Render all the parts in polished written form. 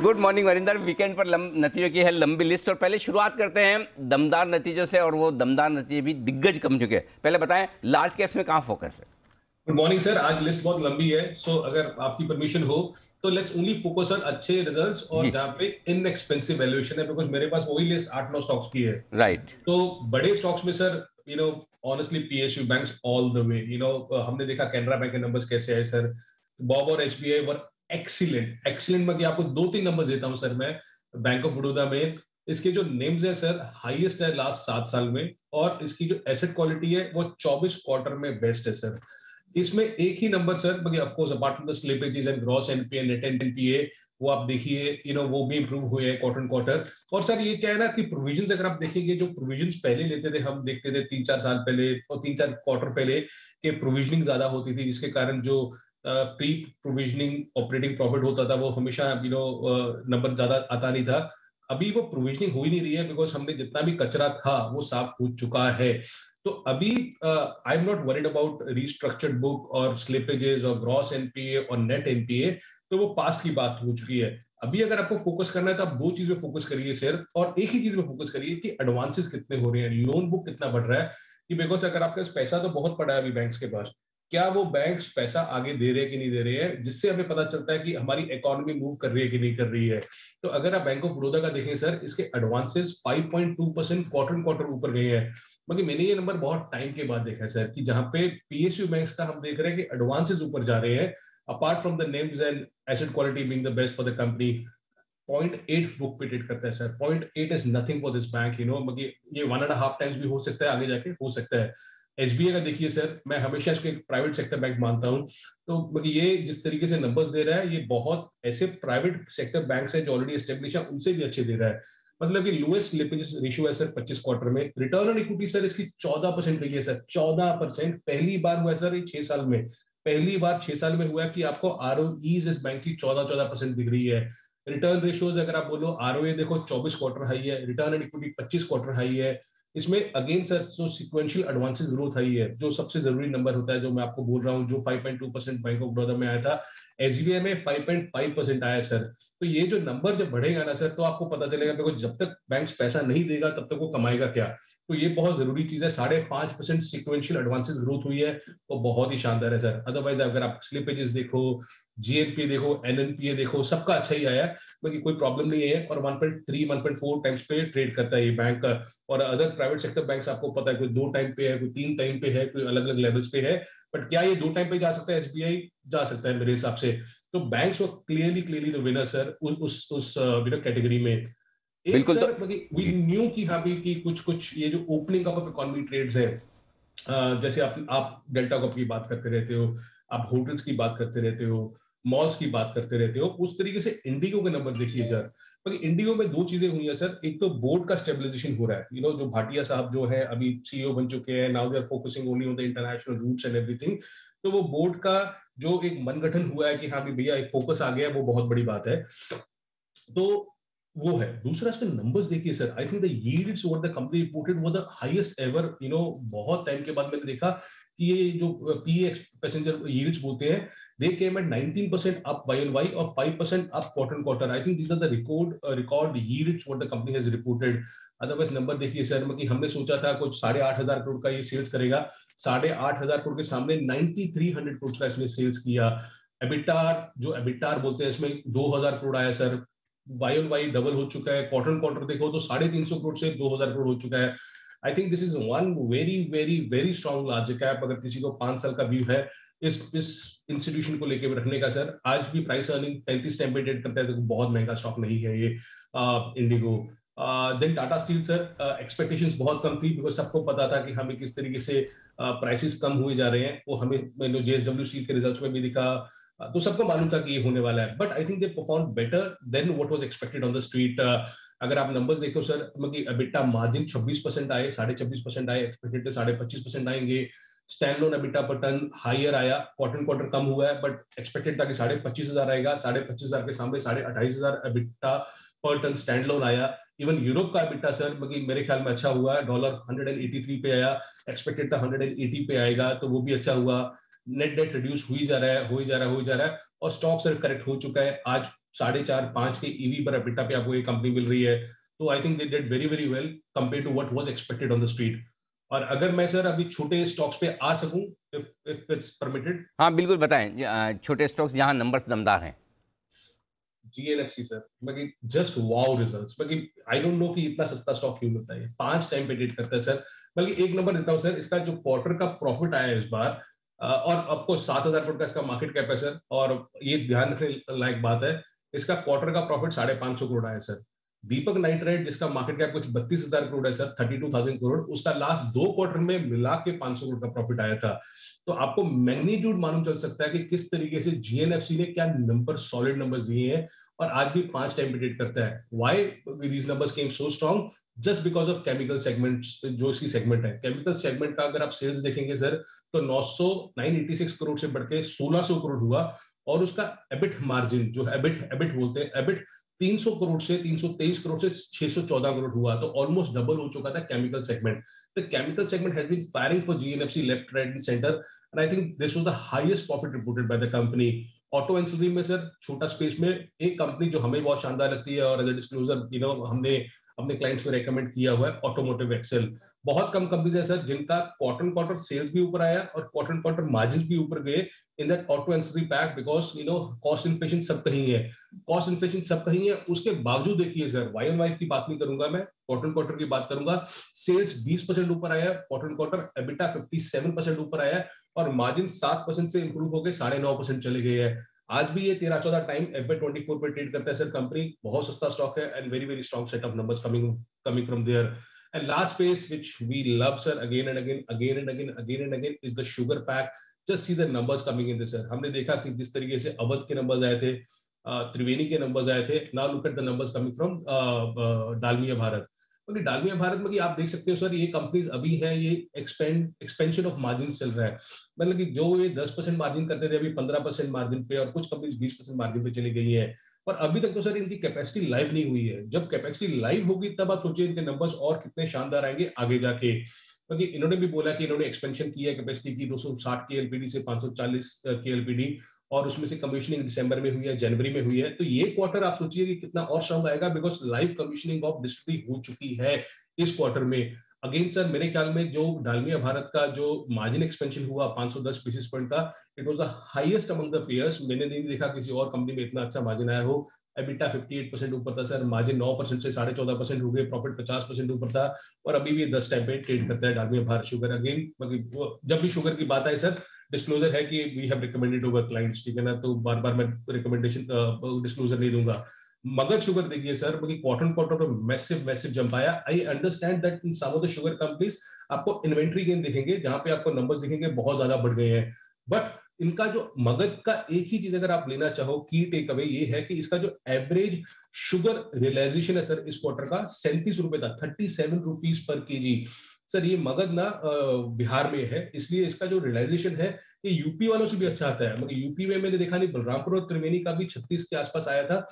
Good morning Varinder. Weekend पर नतीजों की है लंबी लिस्ट और पहले शुरुआत करते हैं दमदार नतीजों से और वो दमदार नतीजे भी दिग्गज कम चुके हैं। पहले बताएं लार्ज कैप्स में कहाँ फोकस है? Good morning sir. आज लिस्ट बहुत लंबी है, सो अगर आपकी परमिशन हो तो लेट्स ओनली फोकस ऑन अच्छे रिजल्ट्स और जी। जहां पे इनएक्सपेंसिव वैल्यूएशन है, बिकॉज मेरे पास वही लिस्ट 8-9 स्टॉक्स की है। राइट। तो बड़े स्टॉक्स में sir honestly PSU banks all the way. हमने देखा कैनरा बैंक के नंबर्स कैसे आए सर। बॉब और एसबीआई वर एक्सीलेंट एक्सीलेंट में आपको 2-3 नंबर देता हूं सर मैं। बैंक ऑफ बड़ौदा में इसके जो नेम्स है सर हाईएस्ट है लास्ट 7 साल में, और इसकी जो एसेट क्वालिटी है वो 24 क्वार्टर में बेस्ट है सर। इसमें एक ही number sir, but of course apart from the slippages and gross NPA net NPA, वो आप देखिए वो भी इंप्रूव हुए हैं क्वार्टर क्वार्टर। और सर ये क्या है ना कि प्रोविजंस अगर आप देखेंगे, जो प्रोविजंस पहले लेते थे, हम देखते थे 3-4 साल पहले और 3-4 क्वार्टर पहले के प्रोविजनिंग ज्यादा होती थी, जिसके कारण जो प्री प्रोविजनिंग ऑपरेटिंग प्रॉफिट होता था वो हमेशा नंबर ज्यादा आता नहीं था। अभी वो प्रोविजनिंग हो ही नहीं रही है, बिकॉज हमने जितना भी कचरा था वो साफ हो चुका है। तो अभी I am not worried about restructured book और स्लिपेजेस और ग्रॉस एनपीए और नेट एनपीए, तो वो पास की बात हो चुकी है। अभी अगर आपको फोकस करना है तो आप दो चीजें फोकस करिए सर, और एक ही चीज में फोकस करिए कि एडवांसेस कितने हो रहे हैं, लोन बुक कितना बढ़ रहा है। कि बिकॉज अगर आपके पास पैसा तो बहुत पड़ा है अभी बैंक्स के पास, क्या वो बैंक्स पैसा आगे दे रहे हैं कि नहीं दे रहे हैं, जिससे हमें पता चलता है कि हमारी इकोनॉमी मूव कर रही है कि नहीं कर रही है। तो अगर आप बैंक ऑफ बड़ौदा का देखें सर, इसके एडवांसेस 5.2% क्वार्टर क्वार्टर ऊपर गए हैं। मगर मैंने ये नंबर बहुत टाइम के बाद देखा है सर, कि जहां पे पीएसयू बैंक्स का हम देख रहे हैं कि एडवांसेस ऊपर जा रहे हैं, apart from the names and asset quality being the best for the company. 0.8 book पे ट्रेड करता है sir. 0.8 is nothing for this bank, मगर ये 1.5 टाइम्स भी हो सकता है, आगे जाके हो सकता है। एसबीआई का देखिए सर, मैं हमेशा इसको एक प्राइवेट सेक्टर बैंक मानता हूं, तो मगर ये जिस तरीके से नंबर्स दे रहा है, ये बहुत ऐसे प्राइवेट सेक्टर बैंक है जो ऑलरेडी एस्टेब्लिश है उनसे भी अच्छे दे रहा है। मतलब कि लोएस्ट स्लिपेज रेशियो है सर 25 क्वार्टर में। रिटर्न ऑन इक्विटी सर इसकी 14% रही है सर। 14% पहली बार हुआ है सर ये 6 साल में। पहली बार 6 साल में हुआ है कि आपको आरओईज इस बैंक की 14% दिख रही है। रिटर्न रेशियोज अगर आप बोलो, आरओए देखो 24 क्वार्टर हाई है, return on equity 25 quarter high है। इसमें अगेन सर जो सिक्वेंशियल एडवांसेस ग्रोथ आई है, जो सबसे जरूरी नंबर होता है, जो मैं आपको बोल रहा हूँ, जो 5.2% बैंक ऑफ बड़ौदा में आया था, एसबीआई में 5.5% आया सर। तो ये जो नंबर जब बढ़ेगा ना सर, तो आपको पता चलेगा, देखो जब तक बैंक पैसा नहीं देगा तब तक वो कमाएगा क्या। तो ये बहुत जरूरी चीज है। 5.5% सिक्वेंशियल एडवांसेस ग्रोथ हुई है, वो बहुत ही शानदार है सर। अदरवाइज अगर आप स्लिपेजेस देखो, जीएनपी देखो, एनएनपीए देखो, सबका अच्छा ही आया है, बाकी कोई प्रॉब्लम नहीं है। और 1.3 1.4 टाइम्स पे ट्रेड करता है ये बैंक। और अदर प्राइवेट सेक्टर बैंक्स आपको पता है, कोई 2 टाइम पे है, कोई 3 टाइम पे है, कोई अलग अलग लेवल्स पे है। बट क्या ये 2 टाइम पे जा सकता है? एसबीआई जा सकता है मेरे हिसाब से। तो banks were clearly the winner sir उस कैटेगरी में। एक बिल्कुल। तो सर वी जी। न्यू की हाँ भी कि कुछ कुछ ये जो opening up of economy trades है, जैसे आप डेल्टा कप की बात करते रहते हो, आप होटल्स की बात करते रहते हो, मॉल्स की बात करते रहते हो, उस तरीके से इंडिगो के नंबर देखिए सर। पर इंडिगो में दो चीजें हुई है सर। एक तो बोर्ड का स्टेबलाइजेशन हो रहा है, जो भाटिया साहब जो है अभी सीईओ बन चुके हैं, now they are focusing only on the international routes and everything. तो वो बोर्ड का जो एक मनगठन हुआ है कि हाँ भी भैया एक फोकस आ गया, वो बहुत बड़ी बात है। तो वो है। दूसरा इसके नंबर्स देखिए sir, I think the yields what the company reported were the highest ever. बहुत टाइम के बाद मैंने देखा कि ये जो पीए पैसेंजर यील्ड्स बोलते हैं, they came at 19% up Y on Y और 5% up quarter quarter. I think these are the record yields what the company has reported. Otherwise number देखिए सर, कि हमने सोचा था कुछ 8,500 करोड़ का ये सेल्स करेगा, 8,500 करोड़ के सामने 9,300 करोड़ का इसने सेल्स किया। एबिटार, जो एबिटार बोलते हैं, इसमें 2,000 करोड़ आया sir. Y on Y double हो चुका है। क्वार्टर क्वार्टर देखो तो 350 करोड़ से 2,000 करोड़ हो चुका है। आई think this is one very very very strong large cap. अगर किसी को 5 साल का व्यू है इस इंस्टीट्यूशन को लेकर रखने का सर, आज भी प्राइस अर्निंग 35 टाइम पे ट्रेड करता है, तो बहुत महंगा स्टॉक नहीं है ये IndiGo. Then Tata Steel sir, expectations बहुत कम थी, बिकॉज सबको पता था कि हमें किस तरीके से प्राइसेस कम हुए जा रहे हैं। वो हमें जेएसडब्ल्यू स्टील के रिजल्ट्स में भी दिखा। तो सबको मालूम था कि ये होने वाला है, but I think they perform better than what was expected on the street. अगर आप नंबर्स देखो सर, मतलब एबिटा मार्जिन 26% आए, 26.5% आए, एक्सपेक्टेड थे 25% आएंगे। स्टैंड लोन एबिटा पर टन हाइयर आया, क्वार्टर क्वार्टर कम हुआ है, बट एक्सपेक्टेड था कि 25,500 आएगा। 25,500 के सामने 28,500 एबिटा पर टन स्टैंड लोन आया। इवन यूरोप का एबिटा सर मेरे ख्याल में अच्छा हुआ है, $183 पे आया, एक्सपेक्टेड था 180 पे आएगा, तो वो भी अच्छा हुआ। नेट डेट रिड्यूस हो ही जा रहा है, हो ही जा रहा है, हो ही जा रहा है, और स्टॉक सर करेक्ट हो चुका है। आज 4.5-5 के ईवी पर एबिटा पे आपको ये कंपनी मिल रही है। तो I think they did very very well compare to what was expected on the street. और अगर मैं सर अभी छोटे स्टॉक्स पे आ सकूं, इफ इट्स परमिटेड। हाँ बिल्कुल बताएं, छोटे स्टॉक्स जहां नंबर्स दमदार हैं। जीएनएफसी सर, बाकी जस्ट वाओ रिजल्ट्स, बाकी आई डोंट नो कि इतना सस्ता स्टॉक क्यों मिलता है, 5 टाइम पे ट्रेड करता है सर। बल्कि एक नंबर देता हूं सर, इसका जो क्वार्टर का प्रॉफिट आया है इस बार, और ऑफ कोर्स 7,000 करोड़ का इसका मार्केट कैप है सर, और ये ध्यान रखने लायक बात है, इसका क्वार्टर का प्रॉफिट 550 करोड़ आया सर। दीपक नाइट्राइट जिसका मार्केट कैप कुछ 32,000 करोड़ है सर, 32,000 करोड़, उसका लास्ट 2 क्वार्टर में मिला के 500 करोड़ का प्रॉफिट आया था। तो आपको मैग्नीट्यूड मालूम चल सकता है कि किस तरीके से जीएनएफसी ने क्या नंबर, सॉलिड नंबर्स दिए हैं, और आज भी 5 टाइम पे ट्रेड करता है। Why these numbers came so strong? Just because of chemical segment, जो इसकी सेगमेंट है, केमिकल सेगमेंट का अगर आप सेल्स देखेंगे सर, तो 986 करोड़ से बढ़ के 1600 करोड़ हुआ, और उसका एबिट मार्जिन जो है, एबिट एबिट बोलते हैं, एबिट 300 करोड़ से 323 करोड़ से 614 करोड़ हुआ, तो ऑलमोस्ट डबल हो चुका था chemical segment. The chemical segment has been firing for GNFC left, right and centre, and I think this was the highest profit reported by the company. Auto ancillary में sir, छोटा space में एक company जो हमें बहुत शानदार लगती है, और एज अ डिस्क्लोजर हमने अपने क्लाइंट्स को रेकमेंड किया हुआ है, ऑटोमोटिव एक्सेल। बहुत कम कंपनीज है सर जिनका क्वार्टर क्वार्टर सेल्स भी ऊपर आया और क्वार्टर क्वार्टर मार्जिन भी ऊपर गए in that auto ancillary pack, because cost inflation सब कहीं है, कॉस्ट इन्फ्लेशन सब कहीं है। उसके बावजूद देखिए सर, वाई ऑन वाई की बात नहीं करूंगा मैं, क्वार्टर क्वार्टर की बात करूंगा, सेल्स 20% ऊपर आया, क्वार्टर क्वार्टर एबिटा 57% ऊपर आया, और मार्जिन 7% से इंप्रूव होकर 9.5% चले गए हैं। आज भी ये 13-14 टाइम FY24 पे ट्रेड करता है सर कंपनी, बहुत सस्ता स्टॉक है, and very very strong set of numbers coming from there. And last space which we love sir, again and again, again and again, again and again, is the sugar pack. Just see the numbers coming in this sir. हमने देखा कि जिस तरीके से अवध के numbers आए थे, त्रिवेणी के नंबर्स आए थे, now look at the numbers coming from Dalmia Bharat. क्योंकि डालमिया भारत में कि आप देख सकते हो सर, ये कंपनीज अभी है, ये एक्सपेंशन ऑफ मार्जिन चल रहा है। मतलब कि जो ये 10% मार्जिन करते थे, अभी 15% मार्जिन पे, और कुछ कंपनीज 20% मार्जिन पे चली गई है। और अभी तक तो सर इनकी कैपेसिटी लाइव नहीं हुई है। जब कैपेसिटी लाइव होगी तब आप सोचिए इनके नंबर्स और कितने शानदार आएंगे आगे जाके। क्योंकि इन्होंने भी बोला कि इन्होंने एक्सपेंशन की है कैपेसिटी की, 260 के एलपीडी से 540 के एलपीडी, और उसमें से कमीशनिंग दिसंबर में हुई है, जनवरी में हुई है। तो ये क्वार्टर आप सोचिए कि कितना और स्ट्रांग आएगा, बिकॉज लाइव कमीशनिंग ऑफ डिस्ट्री हो चुकी है इस क्वार्टर में। अगेन सर, मेरे ख्याल में जो डालमिया भारत का जो मार्जिन एक्सपेंशन हुआ 510 बेसिस पॉइंट का, it was the highest among the pairs. मैंने नहीं देखा किसी और कंपनी में इतना अच्छा मार्जिन आया हो। एबिटा 58% ऊपर था सर, मार्जिन 9% से 14.5% हो गए, प्रॉफिट 50% ऊपर था, और अभी भी 10 टाइम पे ट्रेड करता है डालमिया भारत शुगर। अगेन मतलब जब भी शुगर की बात आए सर, डिस्क्लोजर है कि we have recommended over clients, ठीक है ना, तो बार बार मैं रिकमेंडेशन डिस्क्लोजर नहीं दूंगा। मगध शुगर देखिए सर, क्वार्टर क्वार्टर पे मैसिव मैसिव जंप आया। I understand that in some of the sugar companies आपको इन्वेंट्री गेन दिखेंगे, जहां पे आपको नंबर्स दिखेंगे बहुत ज्यादा बढ़ गए हैं, बट इनका जो मगध का एक ही चीज अगर आप लेना चाहो, की टेक अवे ये है कि इसका जो एवरेज शुगर रियलाइजेशन है सर इस क्वार्टर का 37 रुपए था, 37 रुपीज पर केजी। सर ये मगध ना बिहार में है, इसलिए इसका जो रियलाइजेशन है ये यूपी वालों से भी अच्छा आता है। मतलब यूपी में मैंने देखा नहीं, बलरामपुर और त्रिवेणी का भी 36 के आसपास आया था,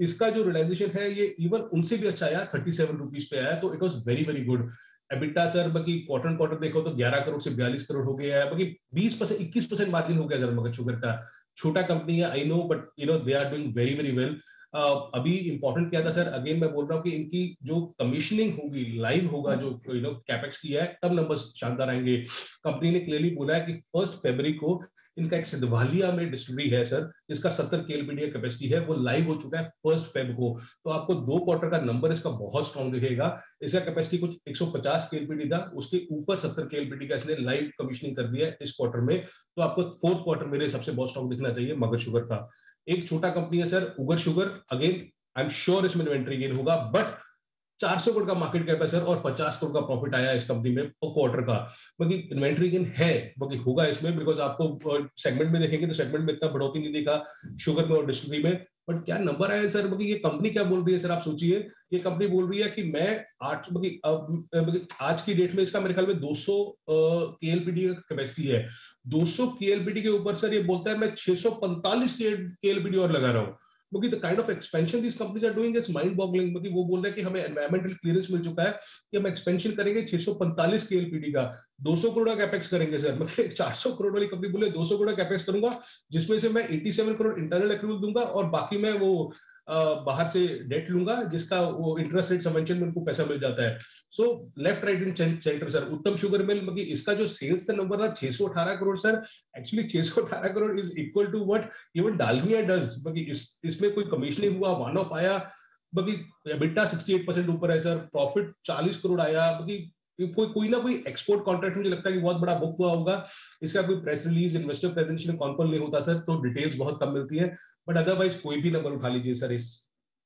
इसका जो रियलाइजेशन है ये इवन उनसे भी अच्छा आया, 37 रुपीज पे आया, तो it was very very good. EBITDA sir बाकी क्वार्टर क्वार्टर देखो तो 11 करोड़ से 42 करोड़ हो गया है, बाकी 20% 21% मार्जिन हो गया सर मगध शुगर का। छोटा कंपनी है I know, but they are doing very very well. अभी इंपॉर्टेंट क्या था सर, अगेन मैं बोल रहा हूँ कि इनकी जो कमीशनिंग होगी, लाइव होगा जो कैपेक्स किया है, तब नंबर्स शानदार आएंगे। कंपनी ने क्लियरली बोला है कि 1 फरवरी को इनका एक सिद्धवालिया में डिस्टिलरी है सर, जिसका 70 केएलपीडी कैपेसिटी है, वो लाइव हो चुका है 1 फेब को। तो आपको 2 क्वार्टर का नंबर इसका बहुत स्ट्रॉन्ग दिखेगा। इसका कैपेसिटी कुछ 150 केएलपीडी था, उसके ऊपर 70 केएलपीडी का इसने लाइव कमीशनिंग कर दिया है इस क्वार्टर में। तो आपको 4th क्वार्टर मेरे सबसे बहुत स्ट्रॉन्ग दिखना चाहिए मगध शुगर का। एक छोटा कंपनी है sir Ugar sugar, again I am sure इसमें इन्वेंट्री गेन होगा, बट 400 करोड़ का मार्केट कैप है सर, और 50 करोड़ का प्रॉफिट आया इस कंपनी में क्वार्टर का। मतलब इन्वेंट्री गेन है, बाकी होगा इसमें, बिकॉज आपको सेगमेंट में देखेंगे तो सेगमेंट में इतना बढ़ोतरी नहीं देखा शुगर में और डिस्टिलरी में, बट क्या नंबर आया सर। मतलब ये कंपनी क्या बोल रही है सर, आप सोचिए, ये कंपनी बोल रही है कि मैं आज की डेट में इसका मेरे ख्याल में 200 केएलपीडी का कैपेसिटी है। 200 केएलपीडी के ऊपर सर ये बोलता है मैं 645 केएलपीडी और लगा रहा हूँ। क्योंकि the kind of expansion this companies are doing is mind boggling. क्योंकि वो बोल रहे हैं कि हमें एनवायरमेंटल क्लियरेंस मिल चुका है कि हम एक्सपेंशन करेंगे 645 केएलपीडी का, 200 करोड़ का कैपेक्स करेंगे सर। मतलब 400 करोड़ वाली कंपनी बोले 200 करोड़ कैपेक्स करूंगा, जिसमें से मैं 87 करोड़ इंटरनल एक्रूवल दूंगा और बाकी मैं वो बाहर से डेट लूंगा जिसका वो इंटरेस्ट रेट सबवेंशन में उनको पैसा मिल जाता है। So left right and centre sir. Uttam Sugar mill, मतलब इसका जो सेल्स का नंबर था 618 crore sir, actually 618 crore is equal to what even Dalmia does. इसमें कोई कमीशनिंग हुआ, वन ऑफ आया, बाकी एबिटा 68% ऊपर है सर, प्रॉफिट 40 करोड़ आया। बाकी कोई ना कोई एक्सपोर्ट कॉन्ट्रैक्ट मुझे लगता है कि बहुत बड़ा बुक हुआ होगा। इसका कोई press release, investor presentation, conference नहीं होता सर, तो डिटेल्स बहुत कम मिलती है। बट अदरवाइज कोई भी नंबर उठा लीजिए सर इस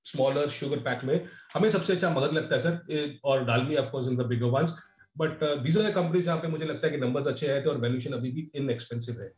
स्मॉलर शुगर पैक में, हमें सबसे अच्छा मगध लगता है सर, और Dalmia of course in the bigger ones. But these are the companies जहां पे मुझे लगता है कि नंबर्स अच्छे आए थे और वैल्यूएशन अभी भी इनएक्सपेंसिव है।